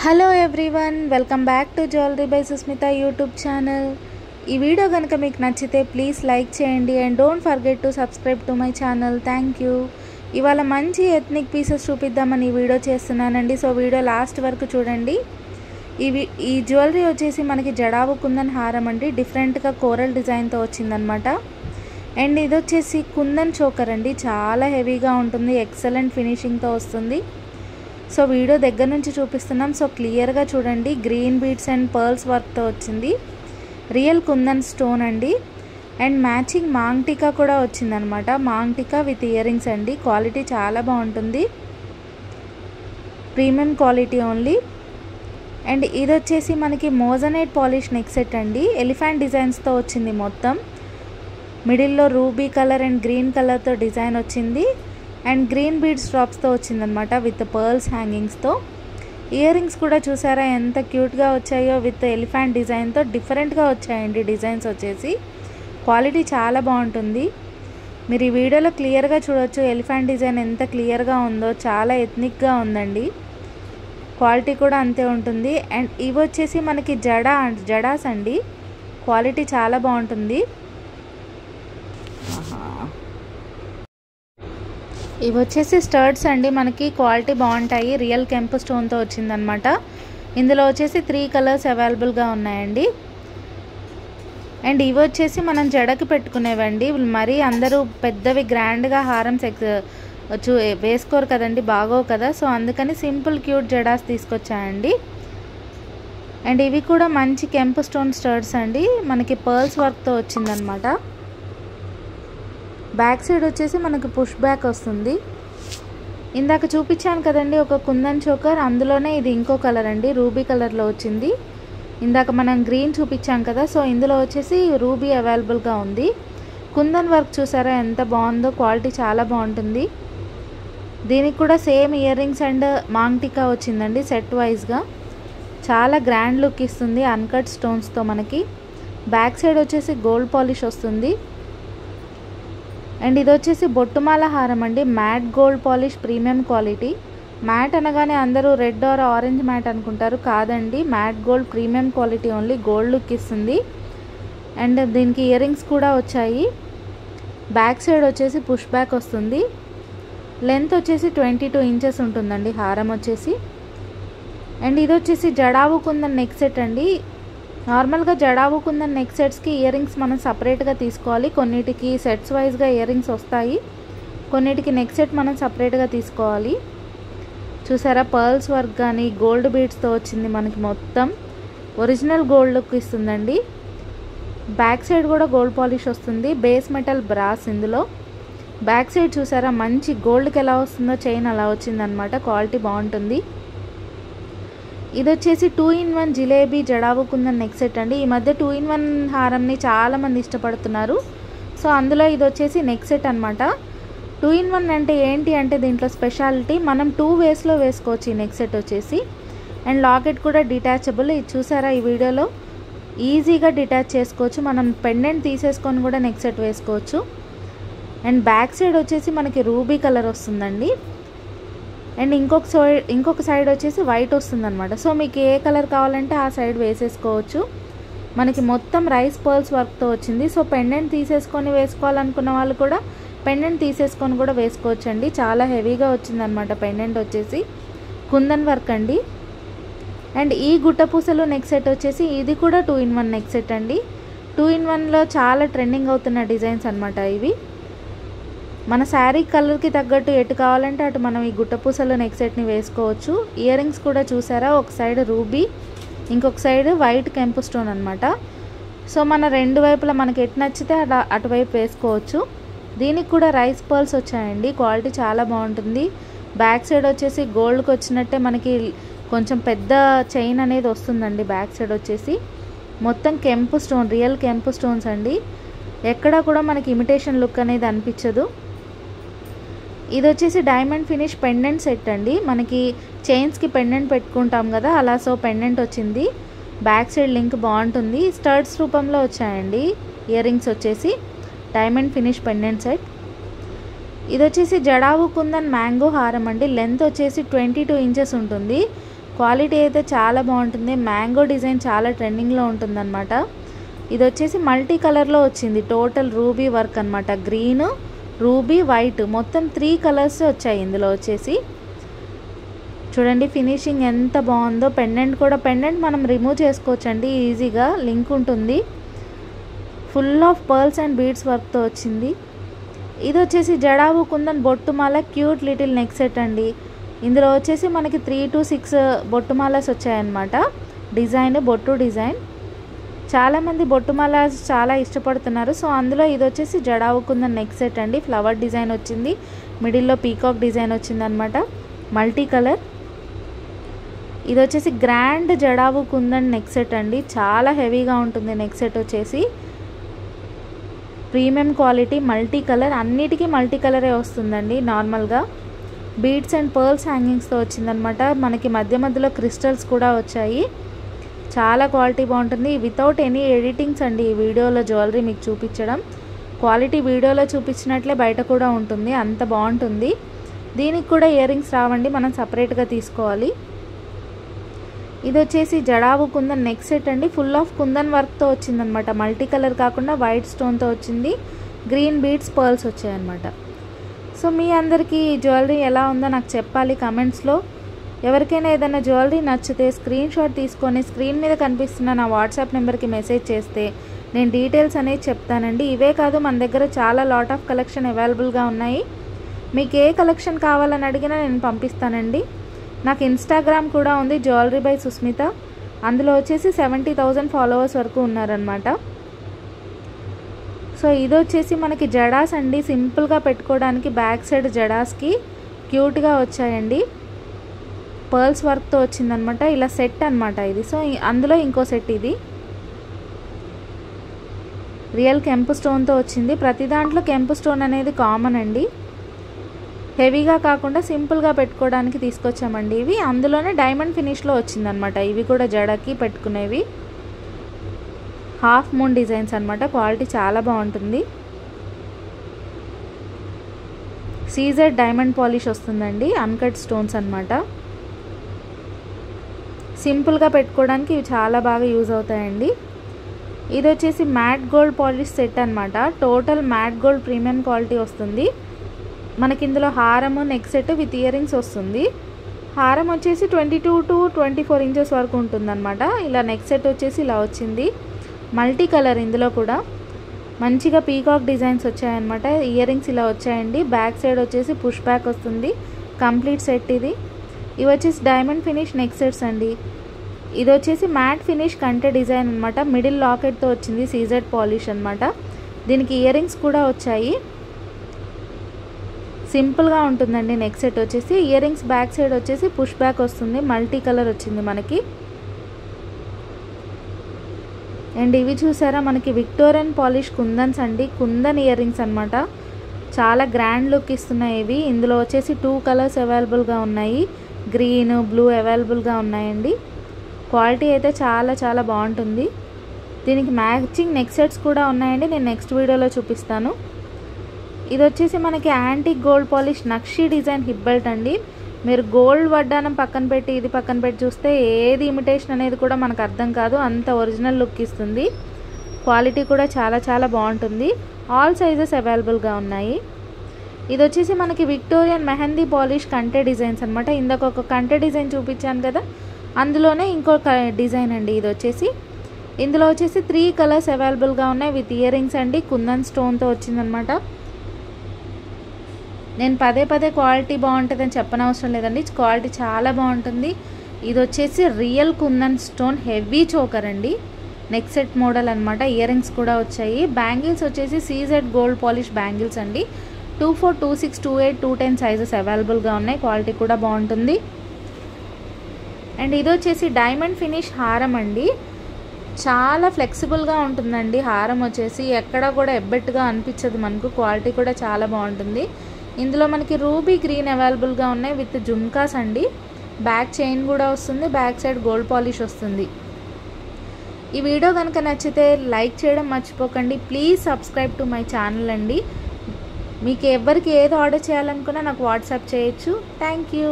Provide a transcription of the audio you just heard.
Hello everyone, welcome back to jewellery by Susmitha YouTube channel. ఈ video కనుక మీకు నచ్చితే ప్లీజ్ లైక్ చేయండి and don't forget to subscribe to my channel. Thank you. ఇవాళ మంచి ethnic pieces చూపిద్దామని ఈ వీడియో చేస్తున్నానండి. సో వీడియో లాస్ట్ వరకు చూడండి. ఈ జ్యువెలరీ వచ్చేసి మనకి జడావు కుందన్ హారం అండి. డిఫరెంట్గా కోరల్ డిజైన్తో వచ్చిందనమాట. అండ్ ఇది వచ్చేసి కుందన్ చోకర్ అండి. చాలా హెవీగా ఉంటుంది, ఎక్సలెంట్ ఫినిషింగ్తో వస్తుంది. సో వీడియో దగ్గర నుంచి చూపిస్తున్నాం, సో క్లియర్గా చూడండి. గ్రీన్ బీడ్స్ అండ్ పర్ల్స్ వర్క్తో వచ్చింది. రియల్ కుందన్ స్టోన్ అండి. అండ్ మ్యాచింగ్ మాంగ్ టీకా కూడా వచ్చిందనమాట. మాంగ్ టీకా విత్ ఇయర్ రింగ్స్ అండి. క్వాలిటీ చాలా బాగుంటుంది, ప్రీమియం క్వాలిటీ ఓన్లీ. అండ్ ఇది వచ్చేసి మనకి మోజనైట్ పాలిష్ నెక్ సెట్ అండి. ఎలిఫెంట్ డిజైన్స్తో వచ్చింది. మొత్తం మిడిల్లో రూబీ కలర్ అండ్ గ్రీన్ కలర్తో డిజైన్ వచ్చింది. అండ్ గ్రీన్ బీడ్స్ డ్రాప్స్తో వచ్చిందనమాట విత్ పర్ల్స్ హ్యాంగింగ్స్తో. ఇయర్ రింగ్స్ కూడా చూసారా ఎంత క్యూట్గా వచ్చాయో, విత్ ఎలిఫెంట్ డిజైన్తో డిఫరెంట్గా వచ్చాయండి డిజైన్స్ వచ్చేసి. క్వాలిటీ చాలా బాగుంటుంది. మీరు ఈ వీడియోలో క్లియర్గా చూడొచ్చు ఎలిఫెంట్ డిజైన్ ఎంత క్లియర్గా ఉందో. చాలా ఎథ్నిక్గా ఉందండి. క్వాలిటీ కూడా అంతే ఉంటుంది. అండ్ ఇవి వచ్చేసి మనకి జడాస్ అండి. క్వాలిటీ చాలా బాగుంటుంది. ఇవి వచ్చేసి స్టర్డ్స్ అండి. మనకి క్వాలిటీ బాగుంటాయి. రియల్ కెంపు స్టోన్తో వచ్చిందనమాట. ఇందులో వచ్చేసి 3 కలర్స్ అవైలబుల్గా ఉన్నాయండి. అండ్ ఇవి వచ్చేసి మనం జడకి పెట్టుకునేవండి. మరీ అందరూ పెద్దవి గ్రాండ్గా హారం వేసుకోరు కదండి, బాగోవు కదా. సో అందుకని సింపుల్ క్యూట్ జడాస్ తీసుకొచ్చాయండి. అండ్ ఇవి కూడా మంచి కెంపు స్టోన్ స్టర్డ్స్ అండి. మనకి పర్ల్స్ వర్క్తో వచ్చిందనమాట. బ్యాక్ సైడ్ వచ్చేసి మనకు పుష్ బ్యాక్ వస్తుంది. ఇందాక చూపించాను కదండి ఒక కుందన్ చోకర్, అందులోనే ఇది ఇంకో కలర్ అండి. రూబీ కలర్లో వచ్చింది. ఇందాక మనం గ్రీన్ చూపించాం కదా, సో ఇందులో వచ్చేసి రూబీ అవైలబుల్గా ఉంది. కుందన్ వర్క్ చూసారా ఎంత బాగుందో. క్వాలిటీ చాలా బాగుంటుంది. దీనికి కూడా same earrings and maang tikka వచ్చిందండి సెట్ వైజ్గా. చాలా గ్రాండ్ లుక్ ఇస్తుంది అన్కట్ స్టోన్స్తో మనకి. బ్యాక్ సైడ్ వచ్చేసి గోల్డ్ పాలిష్ వస్తుంది. అండ్ ఇది వచ్చేసి బొట్టుమాల హారం అండి. Matte gold polish premium quality. Matte అనగానే అందరూ రెడ్ ఆర్ ఆరెంజ్ మ్యాట్ అనుకుంటారు, కాదండి. Matte gold premium quality only. Gold look ఇస్తుంది. అండ్ దీనికి ఇయర్ రింగ్స్ కూడా వచ్చాయి. బ్యాక్ సైడ్ వచ్చేసి పుష్ బ్యాక్ వస్తుంది. లెంత్ వచ్చేసి 22 ఇంచెస్ ఉంటుందండి హారం వచ్చేసి. అండ్ ఇది వచ్చేసి జడావు కుందన్ నెక్ సెట్ అండి. నార్మల్గా jadau kundan neck సెట్స్కి ear rings మనం సపరేట్గా తీసుకోవాలి. కొన్నిటికి సెట్స్ వైజ్గా ఇయర్ రింగ్స్ వస్తాయి, కొన్నిటికి నెక్ సెట్ మనం సపరేట్గా తీసుకోవాలి. చూసారా పర్ల్స్ వర్క్ కానీ గోల్డ్ బీడ్స్తో వచ్చింది మనకి. మొత్తం ఒరిజినల్ గోల్డ్ లుక్ ఇస్తుందండి. బ్యాక్ సైడ్ కూడా గోల్డ్ పాలిష్ వస్తుంది. బేస్ మెటల్ బ్రాస్ ఇందులో. బ్యాక్ సైడ్ చూసారా మంచి గోల్డ్కి ఎలా వస్తుందో చైన్ అలా వచ్చిందనమాట. క్వాలిటీ బాగుంటుంది. ఇది వచ్చేసి 2-in-1 jalebi jadau kundan neck set అండి. ఈ మధ్య 2-in-1 హారంని చాలామంది ఇష్టపడుతున్నారు. సో అందులో ఇది వచ్చేసి నెక్ సెట్ అనమాట. 2-in-1 అంటే ఏంటి అంటే దీంట్లో స్పెషాలిటీ మనం 2 వేస్లో వేసుకోవచ్చు ఈ నెక్ సెట్ వచ్చేసి. అండ్ లాకెట్ కూడా డిటాచబుల్. ఇది చూసారా ఈ వీడియోలో ఈజీగా డిటాచ్ చేసుకోవచ్చు. మనం పెండెంట్ తీసేసుకొని కూడా నెక్ సెట్ వేసుకోవచ్చు. అండ్ బ్యాక్ సైడ్ వచ్చేసి మనకి రూబీ కలర్ వస్తుందండి. అండ్ ఇంకొక సైడ్ వచ్చేసి వైట్ వస్తుంది అనమాట. సో మీకు ఏ కలర్ కావాలంటే ఆ సైడ్ వేసేసుకోవచ్చు. మనకి మొత్తం రైస్ పర్ల్స్ వర్క్తో వచ్చింది. సో పెండెంట్ తీసేసుకొని వేసుకోవాలనుకున్న వాళ్ళు కూడా పెండెంట్ తీసేసుకొని కూడా వేసుకోవచ్చు అండి. చాలా హెవీగా వచ్చిందనమాట పెండెంట్ వచ్చేసి. కుందన్ వర్క్ అండి. అండ్ ఈ గుట్టపూసలు నెక్ సెట్ వచ్చేసి ఇది కూడా 2-in-1 నెక్ సెట్ అండి. 2-in-1లో చాలా ట్రెండింగ్ అవుతున్న డిజైన్స్ అనమాట ఇవి. మన శారీ కలర్కి తగ్గట్టు ఎటు కావాలంటే అటు మనం ఈ గుట్టపూసలు నెక్ సెట్ని వేసుకోవచ్చు. ఇయర్ రింగ్స్ కూడా చూసారా ఒక సైడ్ రూబీ, ఇంకొక సైడ్ వైట్ కెంపు స్టోన్ అనమాట. సో మన రెండు వైపులా మనకి ఎటు నచ్చితే అలా అటువైపు వేసుకోవచ్చు. దీనికి కూడా రైస్ పర్ల్స్ వచ్చాయండి. క్వాలిటీ చాలా బాగుంటుంది. బ్యాక్ సైడ్ వచ్చేసి గోల్డ్కి వచ్చినట్టే మనకి కొంచెం పెద్ద చైన్ అనేది వస్తుందండి. బ్యాక్ సైడ్ వచ్చేసి మొత్తం కెంపు స్టోన్, రియల్ కెంపు స్టోన్స్ అండి. ఎక్కడా కూడా మనకి ఇమిటేషన్ లుక్ అనేది అనిపించదు. ఇది వచ్చేసి డైమండ్ ఫినిష్ పెండెంట్ సెట్ అండి. మనకి చైన్స్కి పెండెంట్ పెట్టుకుంటాం కదా అలా. సో పెండెంట్ వచ్చింది. బ్యాక్ సైడ్ లింక్ బాగుంటుంది. స్టర్డ్స్ రూపంలో వచ్చాయండి ఇయర్ రింగ్స్ వచ్చేసి. Diamond finish pendant set. ఇది వచ్చేసి జడావు కుందన్ మ్యాంగో హారం అండి. లెంత్ వచ్చేసి 22 ఇంచెస్ ఉంటుంది. క్వాలిటీ అయితే చాలా బాగుంటుంది. మ్యాంగో డిజైన్ చాలా ట్రెండింగ్లో ఉంటుందన్నమాట. ఇది వచ్చేసి మల్టీ కలర్లో వచ్చింది. టోటల్ రూబీ వర్క్ అనమాట. గ్రీన్, రూబీ, వైట్ మొత్తం 3 కలర్స్ వచ్చాయి ఇందులో వచ్చేసి. చూడండి ఫినిషింగ్ ఎంత బాగుందో. పెండెంట్ కూడా, పెండెంట్ మనం రిమూవ్ చేసుకోవచ్చండి ఈజీగా, లింక్ ఉంటుంది. Full of pearls and beads వర్క్తో వచ్చింది. ఇది వచ్చేసి జడావు కుందన్ బొట్టుమాల క్యూట్ లిటిల్ నెక్ సెట్ అండి. ఇందులో వచ్చేసి మనకి 3 to 6 బొట్టుమాలస్ వచ్చాయన్నమాట. డిజైన్ బొట్టు డిజైన్. చాలామంది బొట్టుమాలాస్ చాలా ఇష్టపడుతున్నారు. సో అందులో ఇది వచ్చేసి జడావు కుందన్ నెక్ సెట్ అండి. ఫ్లవర్ డిజైన్ వచ్చింది, మిడిల్లో పీకాక్ డిజైన్ వచ్చింది అనమాట. Multi colour. ఇది వచ్చేసి grand jadau kundan neck set అండి. చాలా హెవీగా ఉంటుంది నెక్ సెట్ వచ్చేసి. Premium quality, multi colour. అన్నిటికీ మల్టీ కలరే వస్తుందండి నార్మల్గా. బీడ్స్ అండ్ పర్ల్స్ హ్యాంగింగ్స్తో వచ్చిందనమాట. మనకి మధ్య మధ్యలో క్రిస్టల్స్ కూడా వచ్చాయి. చాలా క్వాలిటీ బాగుంటుంది. వితౌట్ ఎనీ ఎడిటింగ్స్ అండి ఈ వీడియోలో జ్యువెలరీ మీకు చూపించడం. క్వాలిటీ వీడియోలో చూపించినట్లే బయట కూడా ఉంటుంది, అంత బాగుంటుంది. దీనికి కూడా ఇయర్ రింగ్స్ రావండి, మనం సపరేట్గా తీసుకోవాలి. ఇది వచ్చేసి జడావు కుందన్ నెక్ సెట్ అండి. ఫుల్ ఆఫ్ కుందన్ వర్క్తో వచ్చిందనమాట. మల్టీ కలర్ కాకుండా వైట్ స్టోన్తో వచ్చింది. గ్రీన్ బీడ్స్, పర్ల్స్ వచ్చాయన్నమాట. సో మీ అందరికీ జ్యువెలరీ ఎలా ఉందో నాకు చెప్పాలి కమెంట్స్లో. ఎవరికైనా ఏదైనా జ్యువెలరీ నచ్చితే స్క్రీన్ షాట్ తీసుకొని స్క్రీన్ మీద కనిపిస్తున్న నా వాట్సాప్ నెంబర్కి మెసేజ్ చేస్తే నేను డీటెయిల్స్ అనేది చెప్తానండి. ఇవే కాదు, మన దగ్గర చాలా లాట్ ఆఫ్ కలెక్షన్ అవైలబుల్గా ఉన్నాయి. మీకు ఏ కలెక్షన్ కావాలని అడిగినా నేను పంపిస్తానండి. నాకు ఇన్స్టాగ్రామ్ కూడా ఉంది, జ్యువెలరీ బై సుస్మిత. అందులో వచ్చేసి 70,000 ఫాలోవర్స్ వరకు ఉన్నారనమాట. సో ఇది వచ్చేసి మనకి జడాస్ అండి. సింపుల్గా పెట్టుకోవడానికి బ్యాక్ సైడ్ జడాస్కి క్యూట్గా వచ్చాయండి. పర్ల్స్ వర్క్తో వచ్చిందనమాట. ఇలా సెట్ అనమాట ఇది. సో అందులో ఇంకో సెట్ ఇది. రియల్ కెంపు స్టోన్తో వచ్చింది. ప్రతి దాంట్లో కెంపు స్టోన్ అనేది కామన్ అండి. హెవీగా కాకుండా సింపుల్గా పెట్టుకోవడానికి తీసుకొచ్చామండి ఇవి. అందులోనే డైమండ్ ఫినిష్లో వచ్చిందనమాట. ఇవి కూడా జడకి పెట్టుకునేవి. హాఫ్ మూన్ డిజైన్స్ అనమాట. క్వాలిటీ చాలా బాగుంటుంది. సీజెడ్ డైమండ్ పాలిష్ వస్తుందండి. అన్కట్ స్టోన్స్ అనమాట. సింపుల్గా పెట్టుకోవడానికి ఇవి చాలా బాగా యూజ్ అవుతాయండి. ఇది వచ్చేసి మ్యాట్ గోల్డ్ పాలిష్ సెట్ అనమాట. Total matt gold premium quality వస్తుంది. మనకి ఇందులో హారము, neck set with earrings వస్తుంది. హారం వచ్చేసి 22 to 24 ఇంచెస్ వరకు ఉంటుందన్నమాట. ఇలా నెక్ సెట్ వచ్చేసి ఇలా వచ్చింది. Multi colour. ఇందులో కూడా మంచిగా పీకాక్ డిజైన్స్ వచ్చాయన్నమాట. ఇయర్ రింగ్స్ ఇలా వచ్చాయండి. బ్యాక్ సైడ్ వచ్చేసి పుష్ బ్యాక్ వస్తుంది. కంప్లీట్ సెట్ ఇది. ఇవి వచ్చేసి డైమండ్ ఫినిష్ నెక్ సెట్స్ అండి. ఇది వచ్చేసి మ్యాట్ ఫినిష్ కంటే డిజైన్ అనమాట. మిడిల్ లాకెట్తో వచ్చింది. సీజెడ్ పాలిష్ అనమాట. దీనికి ఇయర్ రింగ్స్ కూడా వచ్చాయి. సింపుల్గా ఉంటుందండి నెక్ సెట్ వచ్చేసి. ఇయర్ రింగ్స్ బ్యాక్ సైడ్ వచ్చేసి పుష్ బ్యాక్ వస్తుంది. మల్టీ కలర్ వచ్చింది మనకి. అండ్ ఇవి చూసారా మనకి విక్టోరియన్ పాలిష్ కుందన్స్ అండి. కుందన్ ఇయర్ రింగ్స్ అనమాట. చాలా గ్రాండ్ లుక్ ఇస్తున్నాయి ఇవి. ఇందులో వచ్చేసి 2 కలర్స్ అవైలబుల్గా ఉన్నాయి. గ్రీన్, బ్లూ అవైలబుల్గా ఉన్నాయండి. క్వాలిటీ అయితే చాలా చాలా బాగుంటుంది. దీనికి మ్యాచింగ్ నెక్ సెట్స్ కూడా ఉన్నాయండి. నేను నెక్స్ట్ వీడియోలో చూపిస్తాను. ఇది వచ్చేసి మనకి యాంటిక్ గోల్డ్ పాలిష్ నక్షి డిజైన్ హిప్ బెల్ట్ అండి. మీరు గోల్డ్ వడ్డానం పక్కన పెట్టి ఇది పక్కన పెట్టి చూస్తే ఏది ఇమిటేషన్ అనేది కూడా మనకు అర్థం కాదు. అంత ఒరిజినల్ లుక్ ఇస్తుంది. క్వాలిటీ కూడా చాలా చాలా బాగుంటుంది. ఆల్ సైజెస్ అవైలబుల్గా ఉన్నాయి. ఇది వచ్చేసి మనకి విక్టోరియన్ మెహందీ పాలిష్ కంటే డిజైన్స్ అనమాట. ఇందాక ఒక కంటే డిజైన్ చూపించాను కదా, అందులోనే ఇంకొక డిజైన్ అండి ఇది వచ్చేసి. ఇందులో వచ్చేసి 3 కలర్స్ అవైలబుల్గా ఉన్నాయి విత్ ఇయర్ రింగ్స్ అండి. కుందన్ స్టోన్తో వచ్చిందనమాట. నేను పదే పదే క్వాలిటీ బాగుంటుందని చెప్పనవసరం లేదండి. క్వాలిటీ చాలా బాగుంటుంది. ఇది వచ్చేసి real kundan stone heavy choker అండి. నెక్ సెట్ మోడల్ అనమాట. ఇయర్ రింగ్స్ కూడా వచ్చాయి. బ్యాంగిల్స్ వచ్చేసి సీజెడ్ గోల్డ్ పాలిష్ బ్యాంగిల్స్ అండి. 24, 26, 28, 210 సైజెస్ అవైలబుల్గా ఉన్నాయి. క్వాలిటీ కూడా బాగుంటుంది. అండ్ ఇది వచ్చేసి డైమండ్ ఫినిష్ హారం అండి. చాలా ఫ్లెక్సిబుల్గా ఉంటుందండి హారం వచ్చేసి. ఎక్కడ కూడా ఎబ్బెట్టుగా అనిపించదు మనకు. క్వాలిటీ కూడా చాలా బాగుంటుంది. ఇందులో మనకి రూబీ గ్రీన్ అవైలబుల్గా ఉన్నాయి విత్ జుమ్కాస్ అండి. బ్యాక్ చైన్ కూడా వస్తుంది. బ్యాక్ సైడ్ గోల్డ్ పాలిష్ వస్తుంది. ఈ వీడియో కనుక నచ్చితే లైక్ చేయడం మర్చిపోకండి. Please subscribe to my channel అండి. మీకు ఎవరికి ఏది ఆర్డర్ చేయాలనుకున్నా నాకు వాట్సాప్ చేయొచ్చు. Thank you.